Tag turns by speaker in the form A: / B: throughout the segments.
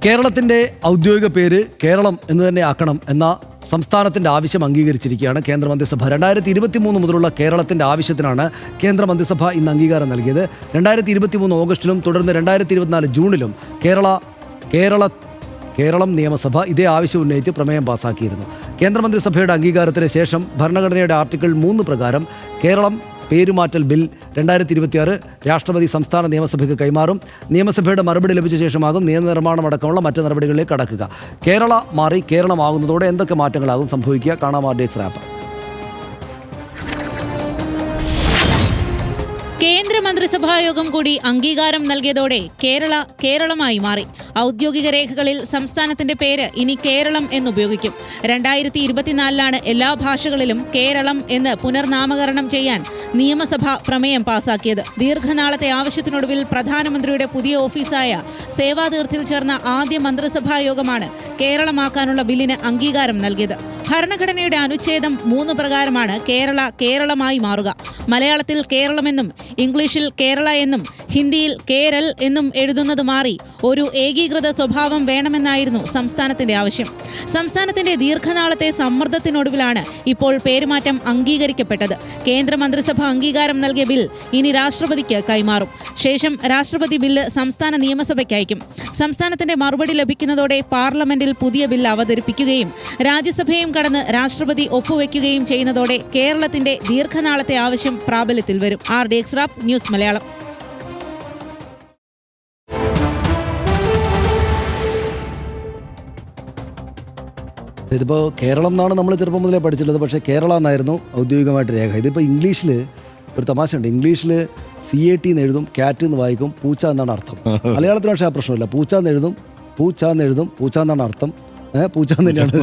A: കേരളത്തിൻ്റെ ഔദ്യോഗിക പേര് കേരളം എന്ന് തന്നെ ആക്കണം എന്ന സംസ്ഥാനത്തിൻ്റെ ആവശ്യം അംഗീകരിച്ചിരിക്കുകയാണ് കേന്ദ്രമന്ത്രിസഭ. 2023 മുതലുള്ള കേരളത്തിൻ്റെ ആവശ്യത്തിനാണ് കേന്ദ്രമന്ത്രിസഭ ഇന്ന് അംഗീകാരം നൽകിയത്. 2023 ഓഗസ്റ്റിലും തുടർന്ന് 2024 ജൂണിലും കേരളം നിയമസഭ ഇതേ ആവശ്യം ഉന്നയിച്ച് പ്രമേയം പാസാക്കിയിരുന്നു. കേന്ദ്രമന്ത്രിസഭയുടെ അംഗീകാരത്തിന് ശേഷം ഭരണഘടനയുടെ ആർട്ടിക്കിൾ 3 പ്രകാരം കേരളം പേരുമാറ്റൽ ബിൽ 2026 രാഷ്ട്രപതി സംസ്ഥാന നിയമസഭയ്ക്ക് കൈമാറും. നിയമസഭയുടെ മറുപടി ലഭിച്ച ശേഷമാകും നിയമനിർമ്മാണം അടക്കമുള്ള മറ്റ് നടപടികളിലേക്ക് കടക്കുക. കേരള മാറി കേരളമാകുന്നതോടെ എന്തൊക്കെ മാറ്റങ്ങളാകും സംഭവിക്കുക? കാണാം ആർഡിഎക്സ് റാപ്പ്.
B: കേന്ദ്രമന്ത്രിസഭായോഗം കൂടി അംഗീകാരം നൽകിയതോടെ കേരളമായി മാറി. ഔദ്യോഗിക രേഖകളിൽ സംസ്ഥാനത്തിന്റെ പേര് ഇനി കേരളം എന്നുപയോഗിക്കും. 2024 എല്ലാ ഭാഷകളിലും കേരളം എന്ന് പുനർനാമകരണം ചെയ്യാൻ നിയമസഭ പ്രമേയം പാസാക്കിയത്. ദീർഘനാളത്തെ ആവശ്യത്തിനൊടുവിൽ പ്രധാനമന്ത്രിയുടെ പുതിയ ഓഫീസായ സേവാതീർഥിൽ ചേർന്ന ആദ്യ മന്ത്രിസഭാ യോഗമാണ് കേരളമാക്കാനുള്ള ബില്ലിന് അംഗീകാരം നൽകിയത്. ഭരണഘടനയുടെ അനുച്ഛേദം 3 പ്രകാരമാണ് കേരളമായി മാറുക. മലയാളത്തിൽ കേരളമെന്നും ഇംഗ്ലീഷിൽ കേരള എന്നും ഹിന്ദിയിൽ കേരൾ എന്നും എഴുതുന്നത് മാറി ഒരു ഏകീകൃത സ്വഭാവം വേണമെന്നായിരുന്നു സംസ്ഥാനത്തിന്റെ ആവശ്യം. സംസ്ഥാനത്തിന്റെ ദീർഘനാളത്തെ സമ്മർദ്ദത്തിനൊടുവിലാണ് ഇപ്പോൾ പേരുമാറ്റം അംഗീകരിക്കപ്പെട്ടത്. കേന്ദ്രമന്ത്രിസഭ അംഗീകാരം നൽകിയ ബിൽ ഇനി രാഷ്ട്രപതിക്ക് കൈമാറും. ശേഷം രാഷ്ട്രപതി ബില്ല് സംസ്ഥാന നിയമസഭയ്ക്ക് അയക്കും. സംസ്ഥാനത്തിന്റെ മറുപടി ലഭിക്കുന്നതോടെ പാർലമെന്റിൽ പുതിയ ബില്ല് അവതരിപ്പിക്കുകയും രാജ്യസഭയും കടന്ന് രാഷ്ട്രപതി ഒപ്പുവെക്കുകയും ചെയ്യുന്നതോടെ കേരളത്തിന്റെ ദീർഘനാളത്തെ ആവശ്യം പ്രാബല്യത്തിൽ വരും. ആർഡിഎക്സ് റാപ്പ് ന്യൂസ് മലയാളം.
A: ഇതിപ്പോൾ കേരളം എന്നാണ് നമ്മൾ ചെറുപ്പം മുതലേ പഠിച്ചിട്ടുള്ളത്. പക്ഷേ കേരള എന്നായിരുന്നു ഔദ്യോഗികമായിട്ട് രേഖ. ഇതിപ്പോൾ ഇംഗ്ലീഷിൽ ഒരു തമാശയുണ്ട്. ഇംഗ്ലീഷിൽ CAT എന്ന് എഴുതും, ക്യാറ്റ് എന്ന് വായിക്കും, പൂച്ച എന്നാണ് അർത്ഥം. മലയാളത്തിൽ പക്ഷേ ആ പ്രശ്നമില്ല. പൂച്ച എന്നെഴുതും, പൂച്ച എന്നാണ് അർത്ഥം. പൂച്ച തന്നെയാണ്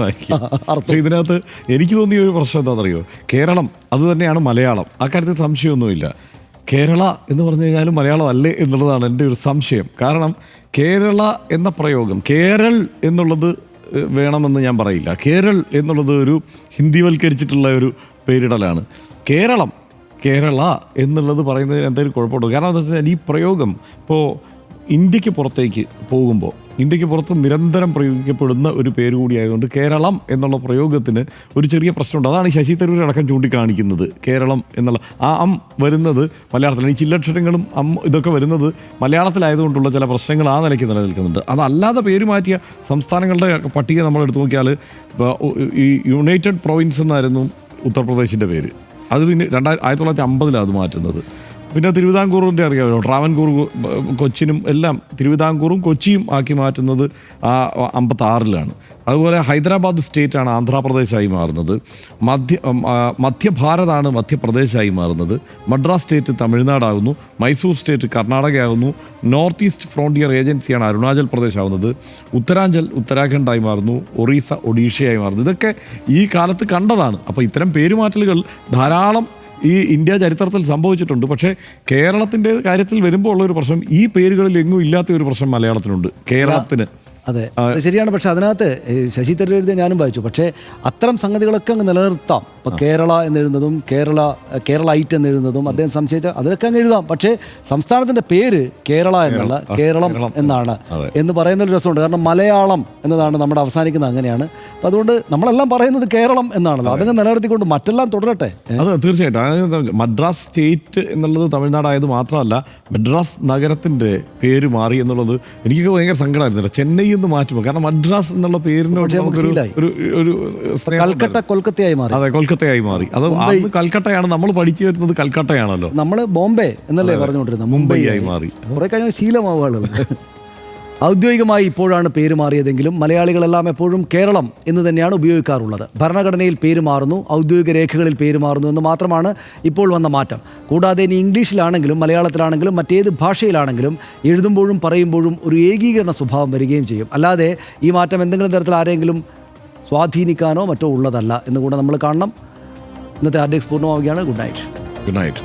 A: അർത്ഥം.
C: ഇതിനകത്ത് എനിക്ക് തോന്നിയ ഒരു പ്രശ്നം എന്താണെന്നറിയോ? കേരളം അത് തന്നെയാണ് മലയാളം. ആ കാര്യത്തിൽ സംശയമൊന്നുമില്ല. കേരള എന്ന് പറഞ്ഞു കഴിഞ്ഞാലും മലയാളം അല്ലേ എന്നുള്ളതാണ് എൻ്റെ ഒരു സംശയം. കാരണം കേരള എന്ന പ്രയോഗം, കേരൾ എന്നുള്ളത് വേണമെന്ന് ഞാൻ പറയില്ല. കേരൾ എന്നുള്ളത് ഒരു ഹിന്ദിവൽക്കരിച്ചിട്ടുള്ള ഒരു പേരിടലാണ്. കേരള എന്നുള്ളത് പറയുന്നതിന് എന്തെങ്കിലും കുഴപ്പമുണ്ടോ? കാരണം എന്താ വെച്ചാൽ ഈ പ്രയോഗം ഇപ്പോൾ ഇന്ത്യക്ക് പുറത്തേക്ക് പോകുമ്പോൾ ഇന്ത്യക്ക് പുറത്ത് നിരന്തരം പ്രയോഗിക്കപ്പെടുന്ന ഒരു പേര് കൂടിയായതുകൊണ്ട് കേരളം എന്നുള്ള പ്രയോഗത്തിന് ഒരു ചെറിയ പ്രശ്നമുണ്ട്. അതാണ് ശശി തരൂർ അടക്കം ചൂണ്ടിക്കാണിക്കുന്നത്. കേരളം എന്നുള്ള വരുന്നത് മലയാളത്തിലാണ്. ഈ ചില്ലക്ഷരങ്ങളും ഇതൊക്കെ വരുന്നത് മലയാളത്തിലായതുകൊണ്ടുള്ള ചില പ്രശ്നങ്ങൾ ആ നിലയ്ക്ക് നിലനിൽക്കുന്നുണ്ട്. അതല്ലാതെ പേര് മാറ്റിയ സംസ്ഥാനങ്ങളുടെ പട്ടിക നമ്മൾ എടുത്തു നോക്കിയാൽ ഈ യുണൈറ്റഡ് പ്രൊവിൻസ് എന്നായിരുന്നു ഉത്തർപ്രദേശിൻ്റെ പേര്. അത് പിന്നെ 1950 അത് മാറ്റുന്നത്. പിന്നെ തിരുവിതാംകൂറിൻ്റെ അറിയാമല്ലോ, ട്രാവൻകൂർ കൊച്ചിനും എല്ലാം തിരുവിതാംകൂറും കൊച്ചിയും ആക്കി മാറ്റുന്നത് 56 അതുപോലെ ഹൈദരാബാദ് സ്റ്റേറ്റാണ് ആന്ധ്രാപ്രദേശായി മാറുന്നത്. മധ്യഭാരതാണ് മധ്യപ്രദേശായി മാറുന്നത്. മദ്രാസ് സ്റ്റേറ്റ് തമിഴ്നാടാകുന്നു. മൈസൂർ സ്റ്റേറ്റ് കർണാടകയാകുന്നു. നോർത്ത് ഈസ്റ്റ് ഫ്രോണ്ടിയർ ഏജൻസിയാണ് അരുണാചൽ പ്രദേശ് ആവുന്നത്. ഉത്തരാഞ്ചൽ ഉത്തരാഖണ്ഡായി മാറുന്നു. ഒറീസ ഒഡീഷയായി മാറുന്നു. ഇതൊക്കെ ഈ കാലത്ത് കണ്ടതാണ്. അപ്പോൾ ഇത്തരം പേരുമാറ്റലുകൾ ധാരാളം ഈ ഇന്ത്യ ചരിത്രത്തിൽ സംഭവിച്ചിട്ടുണ്ട്. പക്ഷേ കേരളത്തിൻ്റെ കാര്യത്തിൽ വരുമ്പോൾ ഉള്ളൊരു പ്രശ്നം, ഈ പേരുകളിൽ എങ്ങും ഇല്ലാത്ത ഒരു പ്രശ്നം മലയാളത്തിനുണ്ട്, കേരളത്തിന്.
A: അതെ, ശരിയാണ്. പക്ഷെ അതിനകത്ത് ശശി തരൂർ എഴുതിയ ഞാനും വായിച്ചു. പക്ഷേ അത്തരം സംഗതികളൊക്കെ അങ്ങ് നിലനിർത്താം. ഇപ്പോൾ കേരള എന്നെഴുതുന്നതും കേരളൈറ്റ് എന്നെഴുതുന്നതും അദ്ദേഹം സംശയിച്ച അതിലൊക്കെ അങ്ങ് എഴുതാം. പക്ഷേ സംസ്ഥാനത്തിൻ്റെ പേര് കേരള എന്നല്ല, കേരളം എന്നാണ് എന്ന് പറയുന്നൊരു രസമുണ്ട്. കാരണം മലയാളം എന്നതാണ് നമ്മുടെ അവസാനിക്കുന്നത്, അങ്ങനെയാണ്. അപ്പം അതുകൊണ്ട് നമ്മളെല്ലാം പറയുന്നത് കേരളം എന്നാണല്ലോ. അതങ്ങ് നിലനിർത്തിക്കൊണ്ട് മറ്റെല്ലാം തുടരട്ടെ.
C: അത് തീർച്ചയായിട്ടും. മദ്രാസ് സ്റ്റേറ്റ് എന്നുള്ളത് തമിഴ്നാടായത് മാത്രമല്ല, മദ്രാസ് നഗരത്തിൻ്റെ പേര് മാറി എന്നുള്ളത് എനിക്കൊക്കെ ഭയങ്കര സങ്കടമായിരുന്നു. ചെന്നൈ എന്ന് മാറ്റുമ്പോൾ, കാരണം മദ്രാസ് എന്നുള്ള പേരിനോട് ഒരു
A: കൊൽക്കത്തയായി മാറി.
C: അതെ, കൊൽക്കത്തയായി മാറി. അത് കൽക്കട്ടയാണ് നമ്മൾ പഠിച്ചു വരുന്നത്, കൽക്കട്ടയാണല്ലോ.
A: നമ്മൾ ബോംബെ എന്നല്ലേ പറഞ്ഞുകൊണ്ടിരുന്നത്, മുംബൈ ആയി മാറി. കുറെ കഴിഞ്ഞ ശീലമാവുകയുള്ളത്. ഔദ്യോഗികമായി ഇപ്പോഴാണ് പേര് മാറിയതെങ്കിലും മലയാളികളെല്ലാം എപ്പോഴും കേരളം എന്ന് തന്നെയാണ് ഉപയോഗിക്കാറുള്ളത്. ഭരണഘടനയിൽ പേര് മാറുന്നു, ഔദ്യോഗിക രേഖകളിൽ പേര് മാറുന്നു എന്ന് മാത്രമാണ് ഇപ്പോൾ വന്ന മാറ്റം. കൂടാതെ ഇനി ഇംഗ്ലീഷിലാണെങ്കിലും മലയാളത്തിലാണെങ്കിലും മറ്റേത് ഭാഷയിലാണെങ്കിലും എഴുതുമ്പോഴും പറയുമ്പോഴും ഒരു ഏകീകരണ സ്വഭാവം വരികയും ചെയ്യും. അല്ലാതെ ഈ മാറ്റം എന്തെങ്കിലും തരത്തിൽ ആരെങ്കിലും സ്വാധീനിക്കാനോ മറ്റോ ഉള്ളതല്ല എന്നുകൂടെ നമ്മൾ കാണണം. ഇന്നത്തെ ആർഡിഎക്സ് പൂർണ്ണമാവുകയാണ്. Good night.